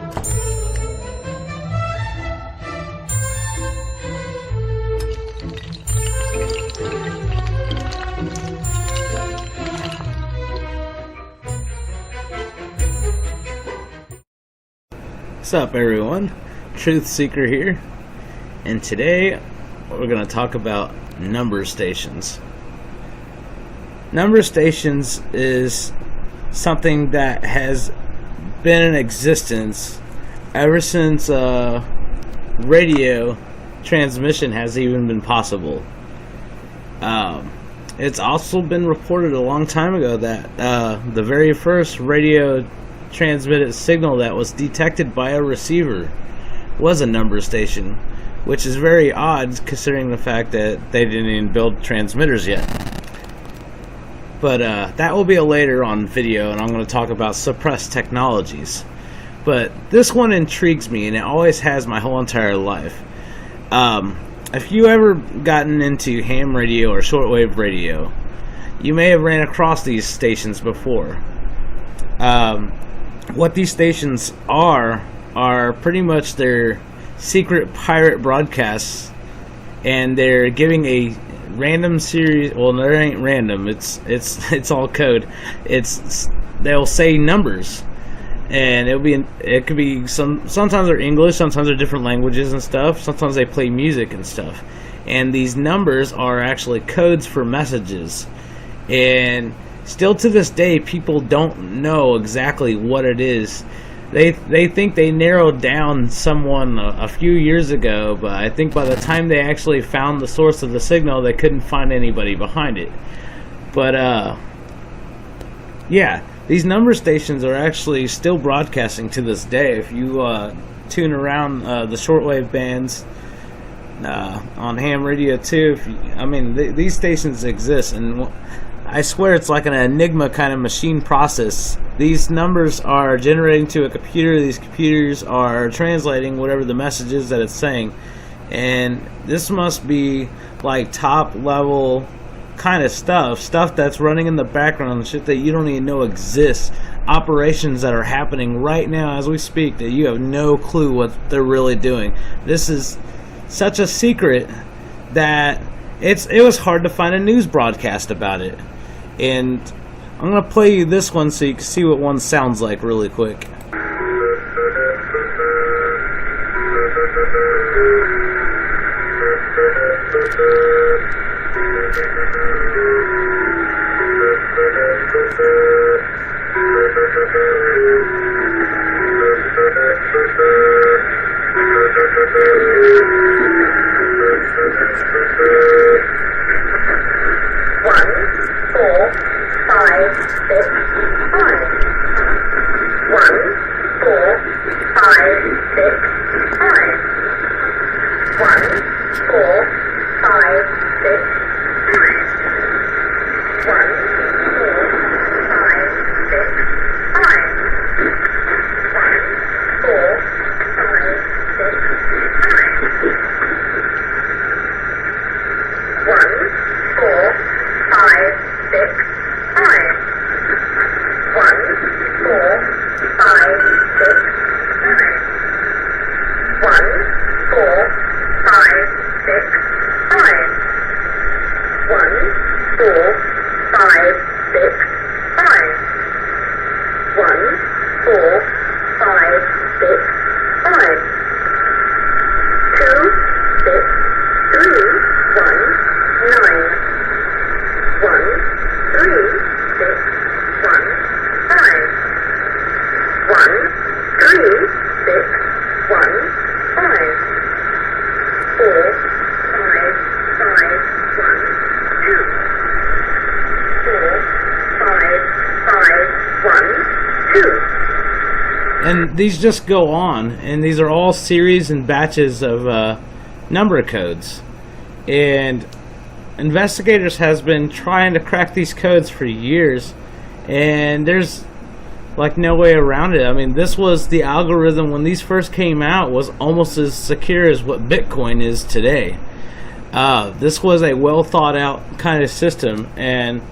What's up, everyone? Truth Seeker here, and today we're going to talk about number stations. Number stations is something that has been in existence ever since radio transmission has even been possible. It's also been reported a long time ago that the very first radio transmitted signal that was detected by a receiver was a number station, which is very odd considering the fact that they didn't even build transmitters yet. But that will be a later on video, and I'm going to talk about suppressed technologies. But this one intrigues me, and it always has my whole entire life. If you ever gotten into ham radio or shortwave radio, you may have ran across these stations before. What these stations are pretty much their secret pirate broadcasts, and they're giving a random series. Well, no, it ain't random. It's all code. They'll say numbers, and it could be sometimes they're English, sometimes they're different languages and stuff. Sometimes they play music and stuff, and these numbers are actually codes for messages. And still to this day, people don't know exactly what it is. They think they narrowed down someone a few years ago, but I think by the time they actually found the source of the signal, they couldn't find anybody behind it. But yeah, these number stations are actually still broadcasting to this day. If you tune around the shortwave bands on ham radio too, these stations exist, and I swear it's like an Enigma kind of machine process. These numbers are generating to a computer. These computers are translating whatever the message is that it's saying. And this must be like top level kind of stuff that's running in the background, shit that you don't even know exists. Operations that are happening right now as we speak that you have no clue what they're really doing. This is such a secret that it was hard to find a news broadcast about it. And I'm going to play you this one so you can see what one sounds like really quick. And these just go on, and these are all series and batches of number codes. And investigators has been trying to crack these codes for years, and there's like no way around it. I mean, this was the algorithm when these first came out, was almost as secure as what Bitcoin is today. This was a well thought out kind of system, and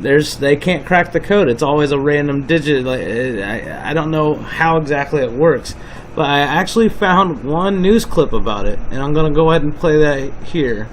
they can't crack the code. It's always a random digit. I don't know how exactly it works, but I actually found one news clip about it, and I'm going to go ahead and play that here.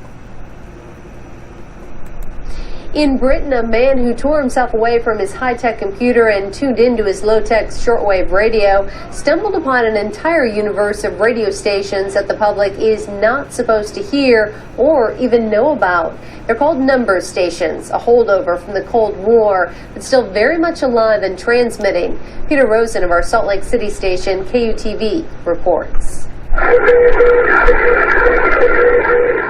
In Britain, a man who tore himself away from his high-tech computer and tuned into his low-tech shortwave radio stumbled upon an entire universe of radio stations that the public is not supposed to hear or even know about. They're called number stations, a holdover from the Cold War, but still very much alive and transmitting. Peter Rosen of our Salt Lake City station, KUTV, reports.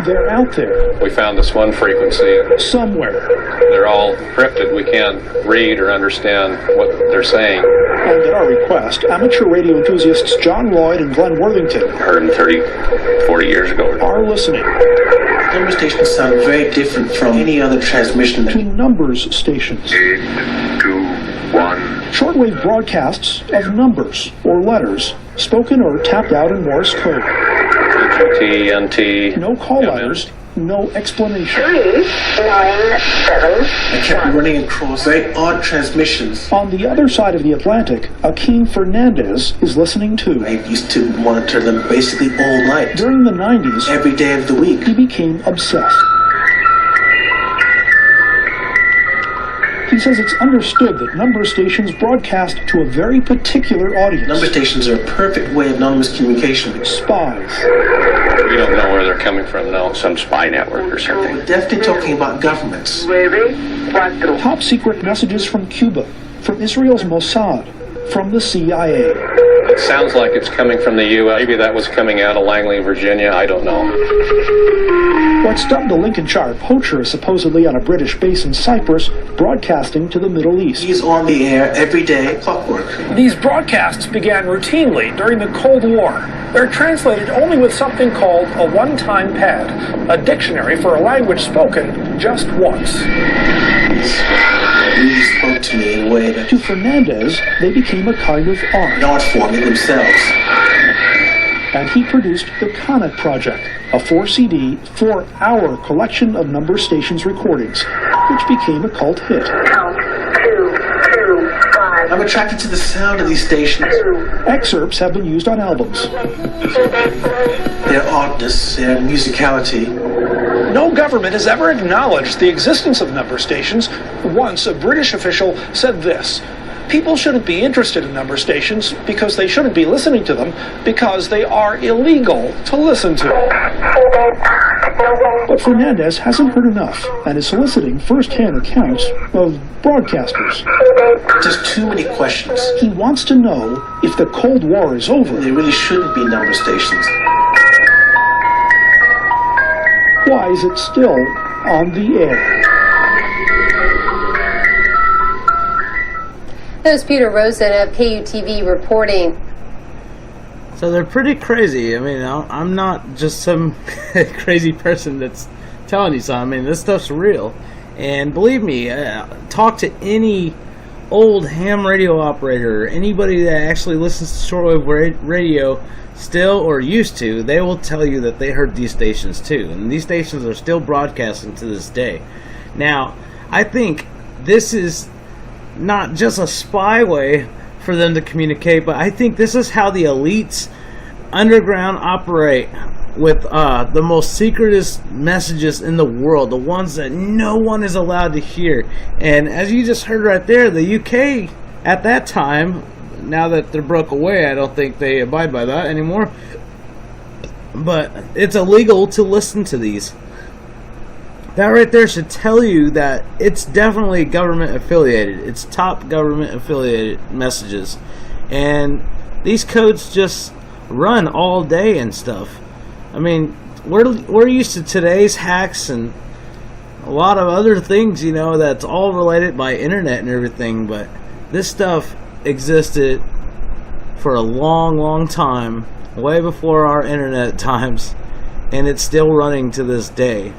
They're out there. We found this one frequency. Somewhere. They're all encrypted. We can't read or understand what they're saying. And at our request, amateur radio enthusiasts John Lloyd and Glenn Worthington, Heard them 30, 40 years ago. are listening. Number stations sound very different from any other transmission. To numbers stations. 8, 2, 1. Shortwave broadcasts of numbers or letters, spoken or tapped out in Morse code. T, NT. No call letters, no explanation. 397. I kept running across very odd transmissions. On the other side of the Atlantic, Akeem Fernandez is listening too. I used to monitor them basically all night, During the 90s, every day of the week. he became obsessed. He says it's understood that number stations broadcast to a very particular audience. Number stations are a perfect way of anonymous communication. Spies. We don't know where they're coming from, no. Some spy network or something. We're definitely talking about governments. Top secret messages from Cuba, from Israel's Mossad, from the CIA. It sounds like it's coming from the U.S. Maybe that was coming out of Langley, Virginia. I don't know. What's dubbed a Lincolnshire poacher is supposedly on a British base in Cyprus, broadcasting to the Middle East. He's on the air every day, clockwork. These broadcasts began routinely during the Cold War. They're translated only with something called a one-time pad, a dictionary for a language spoken just once. He spoke to me in a way that To Fernandez, they became a kind of art. an art form in themselves. And he produced the Conic Project, a 4-CD, 4-hour collection of number stations recordings, which became a cult hit. Count 2, 2, 5. I'm attracted to the sound of these stations. Excerpts have been used on albums. Their artness, their musicality. No government has ever acknowledged the existence of number stations. Once a British official said this: people shouldn't be interested in number stations because they shouldn't be listening to them because they are illegal to listen to. But Fernandez hasn't heard enough and is soliciting first-hand accounts of broadcasters. Just too many questions. He wants to know if the Cold War is over. There really shouldn't be number stations. Why is it still on the air? That was Peter Rosen of KUTV reporting. So they're pretty crazy. I mean, I'm not just some crazy person that's telling you something. I mean, this stuff's real. And believe me, talk to any old ham radio operator, or anybody that actually listens to shortwave radio still or used to, they will tell you that they heard these stations too. And these stations are still broadcasting to this day. Now, I think this is not just a spyway for them to communicate, but I think this is how the elites underground operate with the most secretest messages in the world, the ones that no one is allowed to hear. And as you just heard right there, the UK at that time, now that they're broke away, I don't think they abide by that anymore, but it's illegal to listen to these. That right there should tell you that it's definitely government affiliated. It's top government affiliated messages. And these codes just run all day and stuff. I mean, we're used to today's hacks and a lot of other things, you know, that's all related by internet and everything, but this stuff existed for a long, long time, way before our internet times, and it's still running to this day.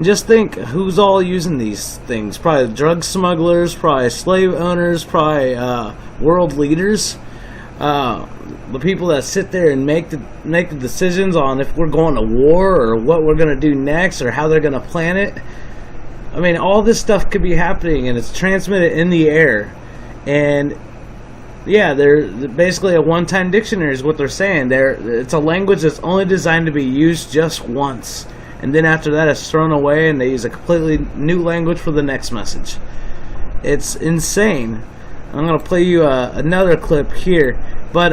Just think who's all using these things. Probably drug smugglers, probably slave owners, probably world leaders. The people that sit there and make the decisions on if we're going to war or what we're going to do next or how they're going to plan it. I mean, all this stuff could be happening, and it's transmitted in the air. And yeah, they're basically a one-time dictionary is what they're saying. It's a language that's only designed to be used just once, and then after that it's thrown away, and they use a completely new language for the next message. It's insane. I'm gonna play you another clip here, but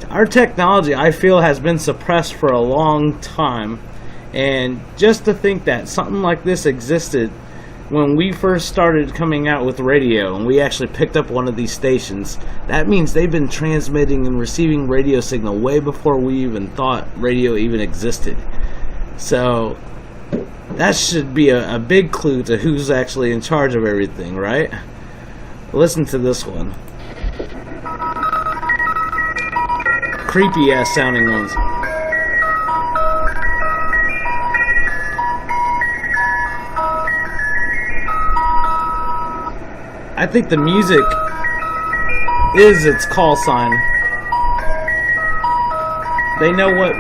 our technology, I feel, has been suppressed for a long time, and just to think that something like this existed when we first started coming out with radio and we actually picked up one of these stations, that means they've been transmitting and receiving radio signal way before we even thought radio even existed. So that should be a big clue to who's actually in charge of everything, right? Listen to this one. Creepy ass sounding ones. I think the music is its call sign. They know what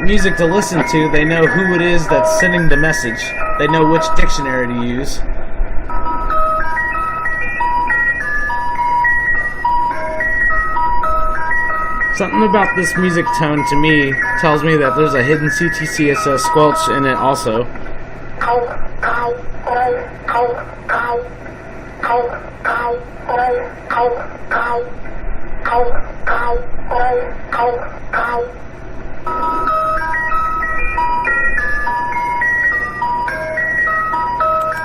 music to listen to. They know who it is that's sending the message. They know which dictionary to use. Something about this music tone to me tells me that there's a hidden CTCSS squelch in it also.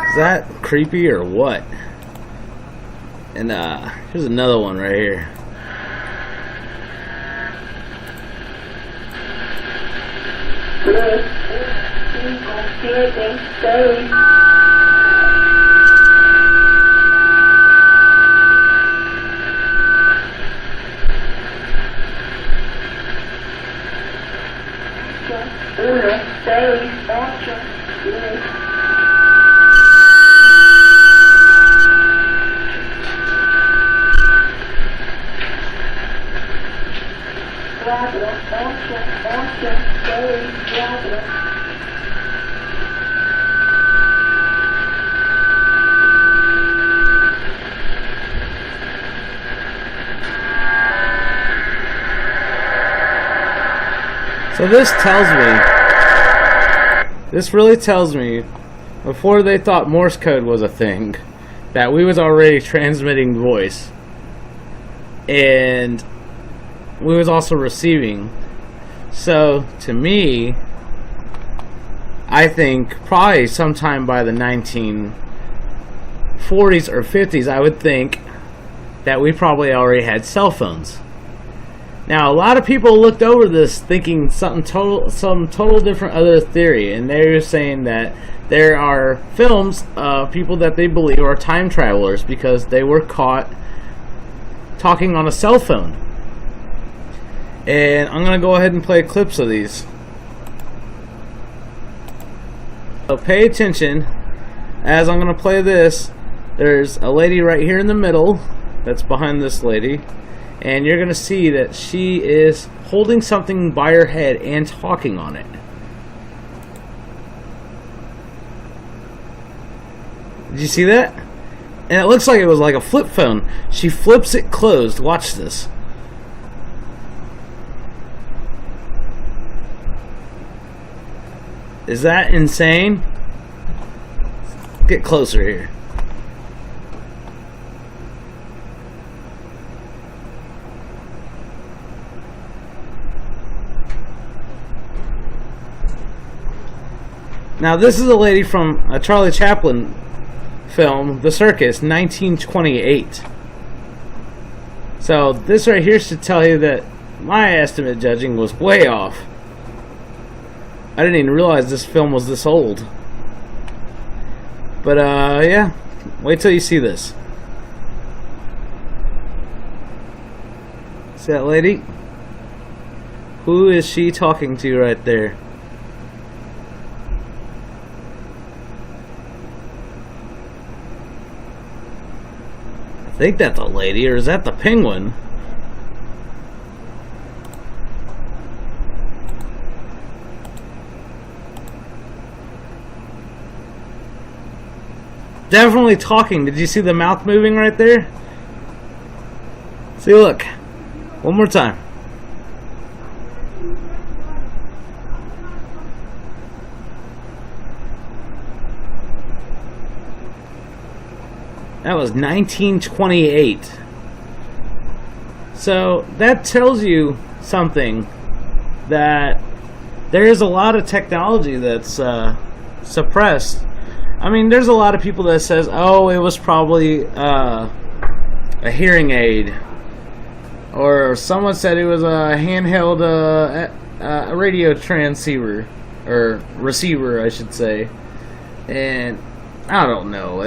Is that creepy or what? And here's another one right here. So this really tells me, before they thought Morse code was a thing, that we was already transmitting voice, and we was also receiving. So to me, I think probably sometime by the 1940s or 50s, I would think that we probably already had cell phones. Now, a lot of people looked over this thinking some total different other theory, and they're saying that there are films of people that they believe are time travelers because they were caught talking on a cell phone. And I'm going to go ahead and play clips of these. So pay attention as I'm going to play this. There's a lady right here in the middle that's behind this lady. And you're going to see that she is holding something by her head and talking on it. Did you see that? And it looks like it was like a flip phone. She flips it closed. Watch this. Is that insane? Get closer here. Now, this is a lady from a Charlie Chaplin film, The Circus, 1928. So, this right here should tell you that my estimate judging was way off. I didn't even realize this film was this old. But, yeah. Wait till you see this. See that lady? Who is she talking to right there? I think that's a lady, or is that the penguin? definitely talking. Did you see the mouth moving right there? See, look. One more time. That was 1928. So that tells you something, that there is a lot of technology that's suppressed. I mean, there's a lot of people that says, oh, it was probably a hearing aid, or someone said it was a handheld a radio transceiver, or receiver, I should say. And I don't know,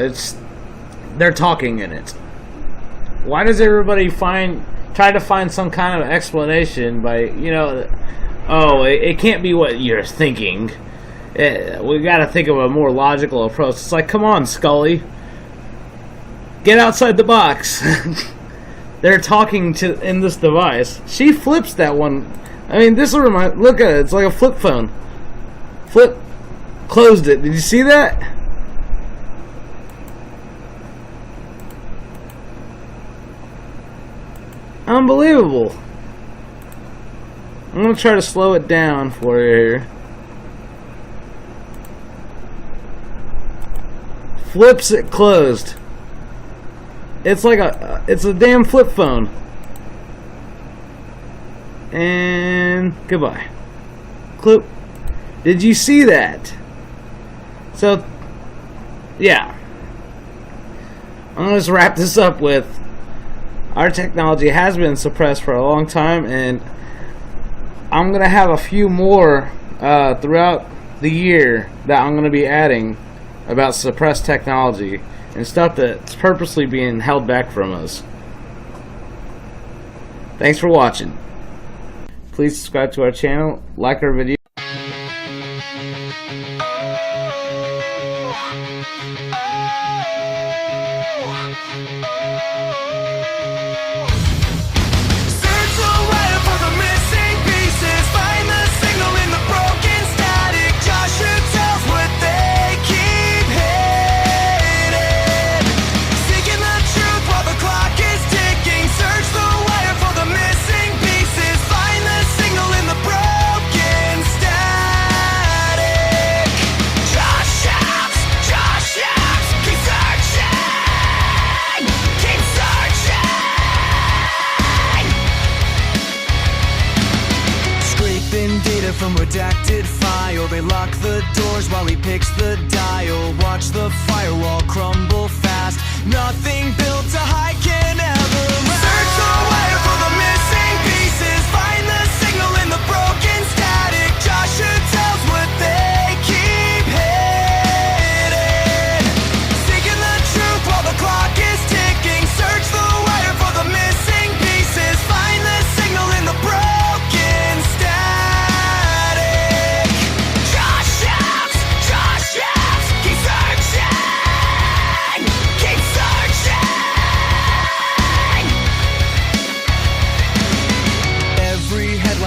they're talking in it. Why does everybody try to find some kind of explanation by, oh, it can't be what you're thinking. We got to think of a more logical approach. It's like, come on, Scully, get outside the box. They're talking in this device. She flips that one. I mean, this will look at it. It's like a flip phone. Closed it. Did you see that? Unbelievable. I'm going to try to slow it down for you here. Flips it closed. It's like it's a damn flip phone. And goodbye. Clip. Did you see that? So, yeah. I'm going to just wrap this up with, our technology has been suppressed for a long time, and I'm going to have a few more throughout the year that I'm going to be adding about suppressed technology and stuff that's purposely being held back from us. Thanks for watching. Please subscribe to our channel, like our video. From redacted file, they lock the doors while he picks the dial. Watch the firewall crumble fast. Nothing built to hide can ever last. Search the wire for the missing pieces. Find the signal in the broken static. Joshua tells what they keep hidden. Seeking the truth while the clock is ticking. Search the wire for the missing pieces. Find the signal in the broken static.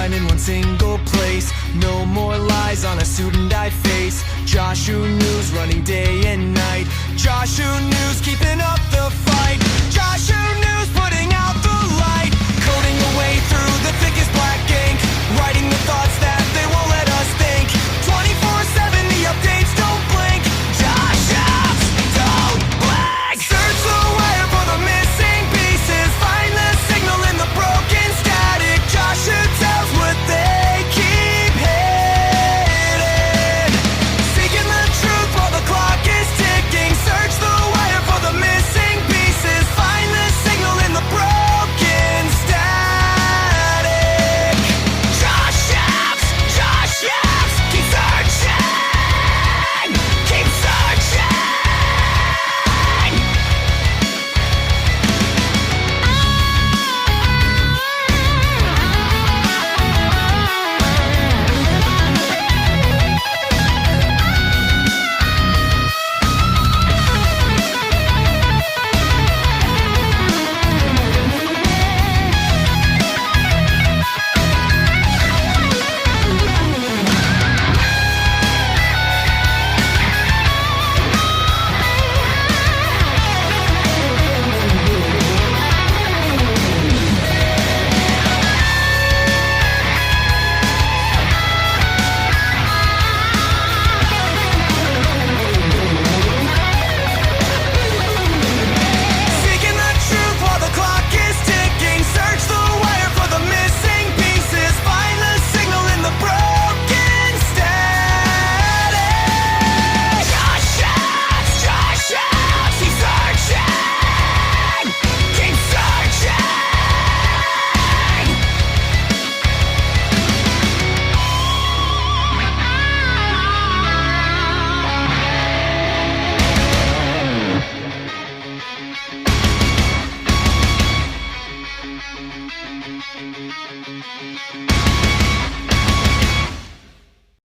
In one single place, no more lies on a suit and tie face. Joshua News running day and night. Joshua News keeping up the fight. Joshua News putting out